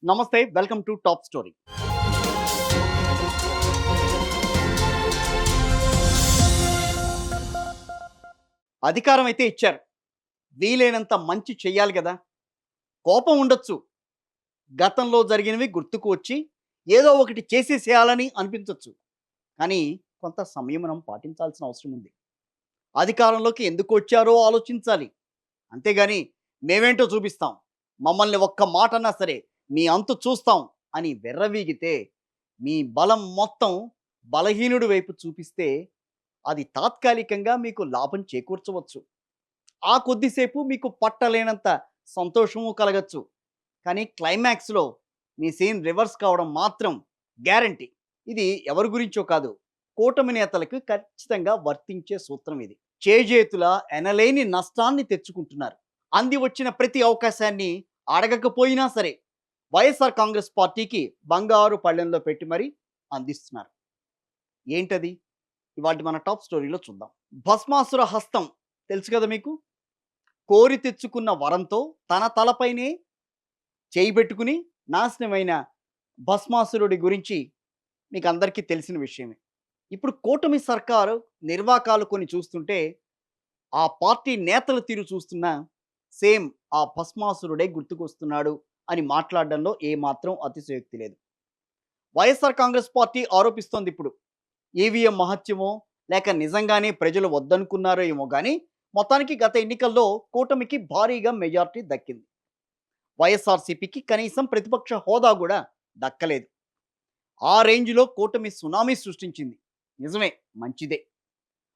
నమస్తే. Welcome to top story. అధికారం అయితే ఇచ్చారు. వీలైనంత మంచి చెయ్యాలి గదా! కోపం ఉండొచ్చు. గతంలో జరిగినవి గుర్తుకు వచ్చి ఏదో ఒకటి చేసేసేయాలని అనిపించొచ్చు. కానీ కొంత సంయమనం పాటించాల్సిన అవసరం ఉంది. అధికారంలోకి ఎందుకొచ్చారో ఆలోచించాలి. అంతేగాని మేమేంటో చూపిస్తాం. మమ్మల్ని ఒక్క మాటన్నా సరే మీ అంతు చూస్తాం అని వెర్రవీగితే మీ బలం మొత్తం బలహీనుడి వైపు చూపిస్తే అది తాత్కాలికంగా మీకు లాభం చేకూర్చవచ్చు. ఆ కొద్దిసేపు మీకు పట్టలేనంత సంతోషము కలగచ్చు. కానీ క్లైమాక్స్‌లో మీ సీన్ రివర్స్ కావడం మాత్రం గ్యారంటీ. ఇది ఎవరి గురించో కాదు. కూటమి నేతలకు ఖచ్చితంగా వర్తించే సూత్రం ఇది. చేజేతులా ఎనలేని నష్టాన్ని తెచ్చుకుంటున్నారు. అంది వచ్చిన ప్రతి అవకాశాన్ని అడగకపోయినా సరే వైఎస్ఆర్ కాంగ్రెస్ పార్టీకి బంగారు పళ్ళెంలో పెట్టి మరీ అందిస్తున్నారు. ఏంటది? ఇవాల్టి మన టాప్ స్టోరీలో చూద్దాం. భస్మాసుర హస్తం తెలుసు కదా మీకు? కోరి తెచ్చుకున్న వరంతో తన తలపైనే చేయి పెట్టుకుని నాశనమైన భస్మాసురుడి గురించి మీకు అందరికీ తెలిసిన విషయమే. ఇప్పుడు కూటమి సర్కారు నిర్వాకాలు కొన్ని చూస్తుంటే ఆ పార్టీ నేతల తీరు చూస్తున్నా సేమ్ ఆ భస్మాసురుడే గుర్తుకొస్తున్నాడు అని మాట్లాడడంలో ఏమాత్రం అతిశయోక్తి లేదు. వైఎస్ఆర్ కాంగ్రెస్ పార్టీ ఆరోపిస్తోంది ఇప్పుడు. ఈవీఎం మహత్యమో లేక నిజంగానే ప్రజలు వద్దనుకున్నారో ఏమో కానీ మొత్తానికి గత ఎన్నికల్లో కూటమికి భారీగా మెజార్టీ దక్కింది. వైఎస్ఆర్సీపీకి కనీసం ప్రతిపక్ష హోదా కూడా దక్కలేదు. ఆ రేంజ్లో కూటమి సునామీ సృష్టించింది. నిజమే, మంచిదే.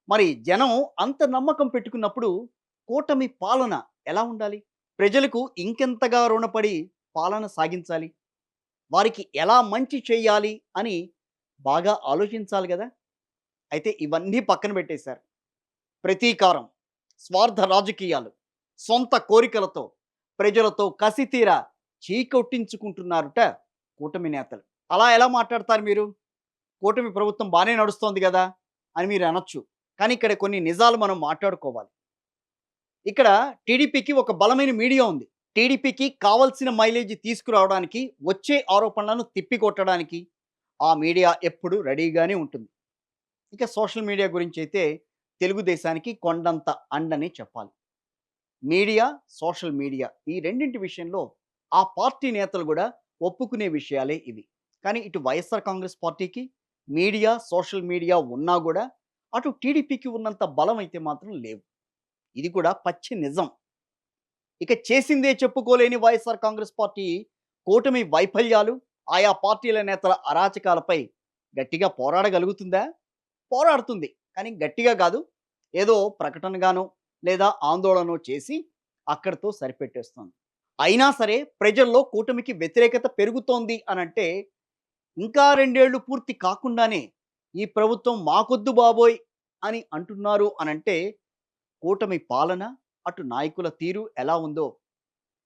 మరి జనం అంత నమ్మకం పెట్టుకున్నప్పుడు కూటమి పాలన ఎలా ఉండాలి? ప్రజలకు ఇంకెంతగా రుణపడి పాలన సాగించాలి? వారికి ఎలా మంచి చేయాలి అని బాగా ఆలోచించాలి కదా! అయితే ఇవన్నీ పక్కన పెట్టేశారు. ప్రతీకారం, స్వార్థ రాజకీయాలు, సొంత కోరికలతో ప్రజలతో కసితీరా చీకొట్టించుకుంటున్నారుట కూటమి నేతలు. అలా ఎలా మాట్లాడతారు మీరు? కూటమి ప్రభుత్వం బానే నడుస్తోంది గదా! అని మీరు అనొచ్చు. కానీ ఇక్కడ కొన్ని నిజాలు మనం మాట్లాడుకోవాలి. ఇక్కడ టీడీపీకి ఒక బలమైన మీడియా ఉంది. టీడీపీకి కావాల్సిన మైలేజ్ తీసుకురావడానికి, వచ్చే ఆరోపణలను తిప్పికొట్టడానికి ఆ మీడియా ఎప్పుడూ రెడీగానే ఉంటుంది. ఇక సోషల్ మీడియా గురించైతే తెలుగుదేశానికి కొండంత అండని చెప్పాలి. మీడియా, సోషల్ మీడియా ఈ రెండింటి విషయంలో ఆ పార్టీ నేతలు గూడా ఒప్పుకునే విషయాలే ఇవి. కానీ ఇటు వైఎస్ఆర్ కాంగ్రెస్ పార్టీకి మీడియా, సోషల్ మీడియా ఉన్నా గూడా అటు టీడీపీకి ఉన్నంత బలం అయితే మాత్రం లేవు. ఇది కూడా పచ్చి నిజం. ఇక చేసిందే చెప్పుకోలేని వైఎస్ఆర్ కాంగ్రెస్ పార్టీ కూటమి వైఫల్యాలు, ఆయా పార్టీల నేతల అరాచకాలపై గట్టిగా పోరాడగలుగుతుందా? పోరాడుతుంది. కానీ గట్టిగా కాదు. ఏదో ప్రకటనగానో లేదా ఆందోళనో చేసి అక్కడితో సరిపెట్టేస్తుంది. అయినా సరే ప్రజల్లో కూటమికి వ్యతిరేకత పెరుగుతోంది అనంటే ఇంకా 2 ఏళ్ళు పూర్తి కాకుండానే ఈ ప్రభుత్వం మాకొద్దు బాబోయ్ అని అంటున్నారు అనంటే కూటమి పాలన, అటు నాయకుల తీరు ఎలా ఉందో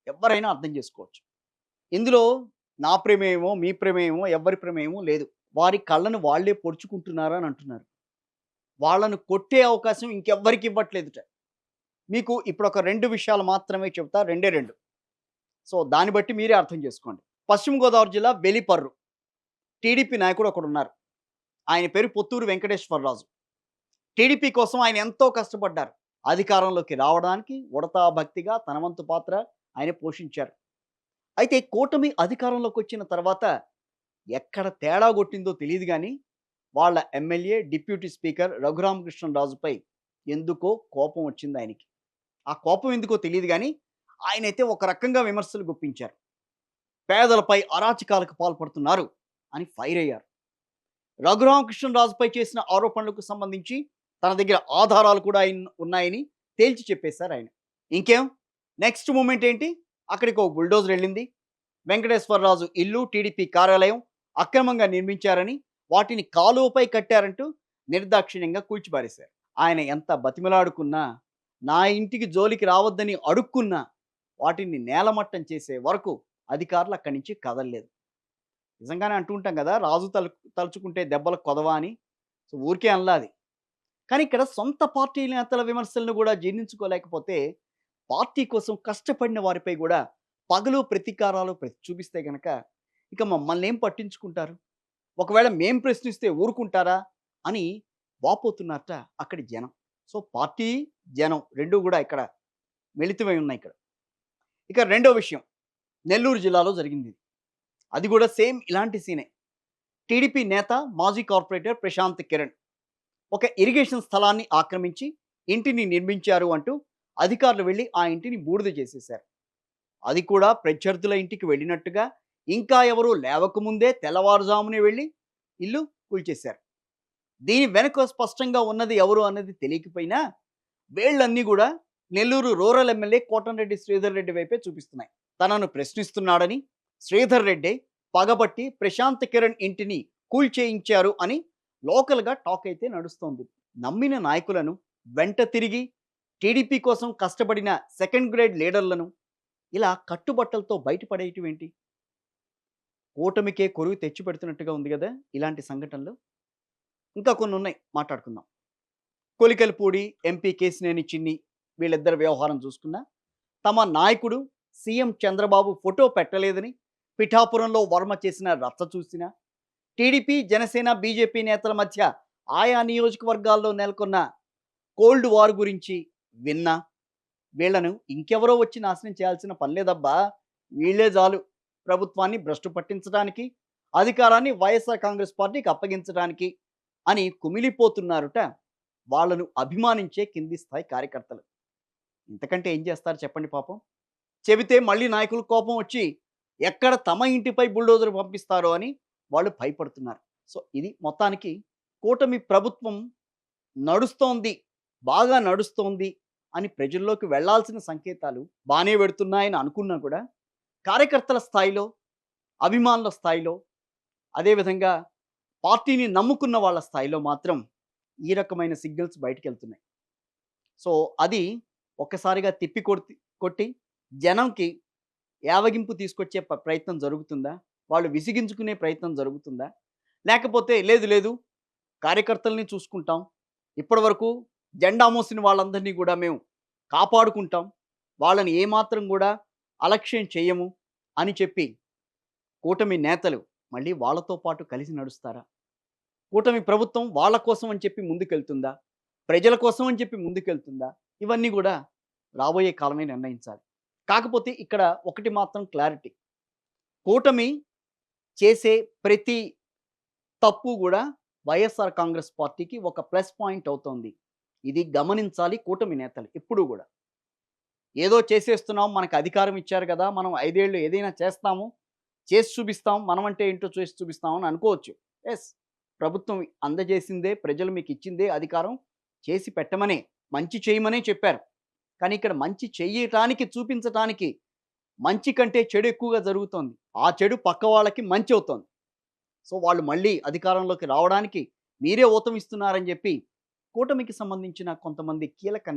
ఎవ్వరైనా అర్థం చేసుకోవచ్చు. ఇందులో నా ప్రమేయమో, మీ ప్రమేయమో, ఎవ్వరి ప్రమేయమో లేదు. వారి కళ్ళను వాళ్ళే పొడుచుకుంటున్నారని అంటున్నారు. వాళ్ళను కొట్టే అవకాశం ఇంకెవ్వరికి ఇవ్వట్లేదుట. మీకు ఇప్పుడొక 2 విషయాలు మాత్రమే చెప్తా. రెండే 2. సో, దాన్ని బట్టి మీరే అర్థం చేసుకోండి. పశ్చిమ గోదావరి జిల్లా వెలిపర్రు. టీడీపీ నాయకుడు ఒకడున్నారు. ఆయన పేరు పొత్తూరు వెంకటేశ్వరరాజు. టీడీపీ కోసం ఆయన ఎంతో కష్టపడ్డారు. అధికారంలోకి రావడానికి ఉడతా భక్తిగా తన వంతు పాత్ర ఆయన పోషించారు. అయితే కూటమి అధికారంలోకొచ్చిన తర్వాత ఎక్కడ తేడా కొట్టిందో తెలీదు గానీ, వాళ్ళ ఎమ్మెల్యే, డిప్యూటీ స్పీకర్ రఘురామకృష్ణరాజుపై ఎందుకో కోపం వచ్చిందాయనకి. ఆ కోపం ఎందుకో తెలీదు గానీ, ఆయనైతే ఒక రకంగా విమర్శలు గుప్పించారు. పేదలపై అరాచకాలకు పాల్పడుతున్నారు అని ఫైర్ అయ్యారు. రఘురామకృష్ణరాజుపై చేసిన ఆరోపణలకు సంబంధించి తన దగ్గర ఆధారాలు కూడా ఉన్నాయని తేల్చి చెప్పేశారాయన. ఇంకేం నెక్స్ట్ మూమెంట్ ఏంటి? అక్కడికి ఒక బుల్డోజర్ వెళ్ళింది. వెంకటేశ్వరరాజు ఇల్లు, టీడీపీ కార్యాలయం అక్రమంగా నిర్మించారని, వాటిని కాలువపై కట్టారంటూ నిర్దాక్షిణ్యంగా కూల్చిపారేశారు. ఆయన ఎంత బతిమలాడుకున్నా, నా ఇంటికి జోలికి రావద్దని అడుక్కున్నా, వాటిని నేలమట్టం చేసే వరకు అధికారులు అక్కడి నుంచి కదలలేదు. నిజంగానే అంటూ ఉంటాం కదా! రాజు తలుచుకుంటే దెబ్బలకు కొదవా అని. సో, ఊరికే అనలా అది. కానీ ఇక్కడ సొంత పార్టీ నేతల విమర్శలను కూడా జీర్ణించుకోలేకపోతే, పార్టీ కోసం కష్టపడిన వారిపై గూడా పగలు ప్రతీకారాలు చూపిస్తే గనక ఇక మమ్మల్ని ఏం పట్టించుకుంటారు? ఒకవేళ మేం ప్రశ్నిస్తే ఊరుకుంటారా? అని వాపోతున్నారట అక్కడి జనం. సో, పార్టీ, జనం 2 గూడా ఇక్కడ మిళితమై ఉన్నాయి ఇక్కడ. ఇక రెండో విషయం నెల్లూరు జిల్లాలో జరిగింది. అది గూడా సేమ్ ఇలాంటి సీనే. టీడీపీ నేత, మాజీ కార్పొరేటర్ ప్రశాంత్ కిరణ్ ఒక ఇరిగేషన్ స్థలాన్ని ఆక్రమించి ఇంటిని నిర్మించారు అంటూ అధికారులు వెళ్లి ఆ ఇంటిని బూడిద చేసేశారు. అది కూడా ప్రత్యర్థుల ఇంటికి వెళ్ళినట్టుగా ఇంకా ఎవరూ లేవకముందే తెల్లవారుజామునే వెళ్ళి ఇల్లు కూల్చేశారు. దీని వెనుక స్పష్టంగా ఉన్నది ఎవరు అన్నది తెలియకపోయినా వేళ్ళన్నీ కూడా నెల్లూరు రూరల్ ఎమ్మెల్యే కోటంరెడ్డి శ్రీధర్ రెడ్డి వైపే చూపిస్తున్నాయి. తనను ప్రశ్నిస్తున్నాడని శ్రీధర్ రెడ్డి పగబట్టి ప్రశాంత్ కిరణ్ ఇంటిని కూల్చేయించారు అని లోకల్గా టాక్ అయితే నడుస్తోంది. నమ్మిన నాయకులను వెంట తిరిగి టీడీపీ కోసం కష్టపడిన సెకండ్ గ్రేడ్ లీడర్లను ఇలా కట్టుబట్టలతో బయటపడేయటం ఏంటి? కూటమికే కొరువు తెచ్చిపెడుతున్నట్టుగా ఉంది కదా ఇలాంటి సంఘటనలు. ఇంకా కొన్ని ఉన్నాయి, మాట్లాడుకుందాం. కొలికలపూడి ఎంపీ కేసినేని చిన్ని వీళ్ళిద్దరి వ్యవహారం చూసుకున్నా తమ నాయకుడు సీఎం చంద్రబాబు ఫోటో పెట్టలేదని పిఠాపురంలో వర్మ చేసిన రచ్చ చూసినా టీడీపీ, జనసేన, బీజేపీ నేతల మధ్య ఆయా నియోజకవర్గాల్లో నెలకొన్న కోల్డ్ వార్ గురించి విన్నా వీళ్లను ఇంకెవరో వచ్చి నాశనం చేయాల్సిన పని లేదబ్బా, వీళ్లే చాలు ప్రభుత్వాన్ని భ్రష్టు పట్టించడానికి, అధికారాన్ని వైఎస్ఆర్ కాంగ్రెస్ పార్టీకి అప్పగించడానికి అని కుమిలిపోతున్నారుట వాళ్ళను అభిమానించే కింది స్థాయి కార్యకర్తలు. ఇంతకంటే ఏం చేస్తారు చెప్పండి పాపం. చెబితే మళ్ళీ నాయకులు కోపం వచ్చి ఎక్కడ తమ ఇంటిపై బుల్డోజర్ పంపిస్తారో అని వాళ్ళు భయపడుతున్నారు. సో ఇది మొత్తానికి కూటమి ప్రభుత్వం నడుస్తోంది, బాగా నడుస్తోంది అని ప్రజల్లోకి వెళ్లాల్సిన సంకేతాలు బాగానే పెడుతున్నాయని అనుకున్నా కూడా కార్యకర్తల స్థాయిలో, అభిమానుల స్థాయిలో, అదేవిధంగా పార్టీని నమ్ముకున్న వాళ్ళ స్థాయిలో మాత్రం ఈ రకమైన సిగ్నల్స్ బయటికి వెళ్తున్నాయి. సో అది ఒక్కసారిగా తిప్పి కొట్టి జనంకి యావగింపు తీసుకొచ్చే ప్రయత్నం జరుగుతుందా? వాళ్ళు విసిగించుకునే ప్రయత్నం జరుగుతుందా? లేకపోతే లేదు లేదు కార్యకర్తల్ని చూసుకుంటాం, ఇప్పటివరకు జెండా మోసిన వాళ్ళందరినీ కూడా మేము కాపాడుకుంటాం, వాళ్ళని ఏమాత్రం కూడా అలక్ష్యం చేయము అని చెప్పి కూటమి నేతలు మళ్ళీ వాళ్ళతో పాటు కలిసి నడుస్తారా? కూటమి ప్రభుత్వం వాళ్ళ కోసం అని చెప్పి ముందుకెళ్తుందా? ప్రజల కోసం అని చెప్పి ముందుకెళ్తుందా? ఇవన్నీ కూడా రాబోయే కాలమే నిర్ణయించాలి. కాకపోతే ఇక్కడ ఒకటి మాత్రం క్లారిటీ, కూటమి చేసే ప్రతి తప్పు కూడా వైఎస్ఆర్ కాంగ్రెస్ పార్టీకి ఒక ప్లస్ పాయింట్ అవుతోంది. ఇది గమనించాలి కూటమి నేతలు ఎప్పుడూ కూడా. ఏదో చేసేస్తున్నాం, మనకు అధికారం ఇచ్చారు కదా, మనం 5 ఏళ్ళు ఏదైనా చేస్తాము, చేసి చూపిస్తాం, మనం అంటే ఏంటో చేసి చూపిస్తాం అని అనుకోవచ్చు. ఎస్, ప్రభుత్వం అందజేసిందే, ప్రజలు మీకు ఇచ్చిందే అధికారం, చేసి పెట్టమనే, మంచి చేయమనే చెప్పారు. కానీ ఇక్కడ మంచి చెయ్యటానికి, చూపించటానికి మంచి కంటే చెడు ఎక్కువగా జరుగుతోంది. ఆ చెడు పక్క వాళ్ళకి మంచి అవుతోంది. సో వాళ్ళు మళ్ళీ అధికారంలోకి రావడానికి మీరే ఊతమిస్తున్నారని చెప్పి కూటమికి సంబంధించిన కొంతమంది కీలక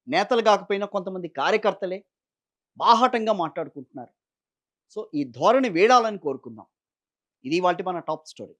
నేతలు కాకపోయినా కొంతమంది కార్యకర్తలే బాహాటంగా మాట్లాడుకుంటున్నారు. సో ఈ ధోరణి వీడాలని కోరుకుందాం. ఇది వాటి మన టాప్ స్టోరీ.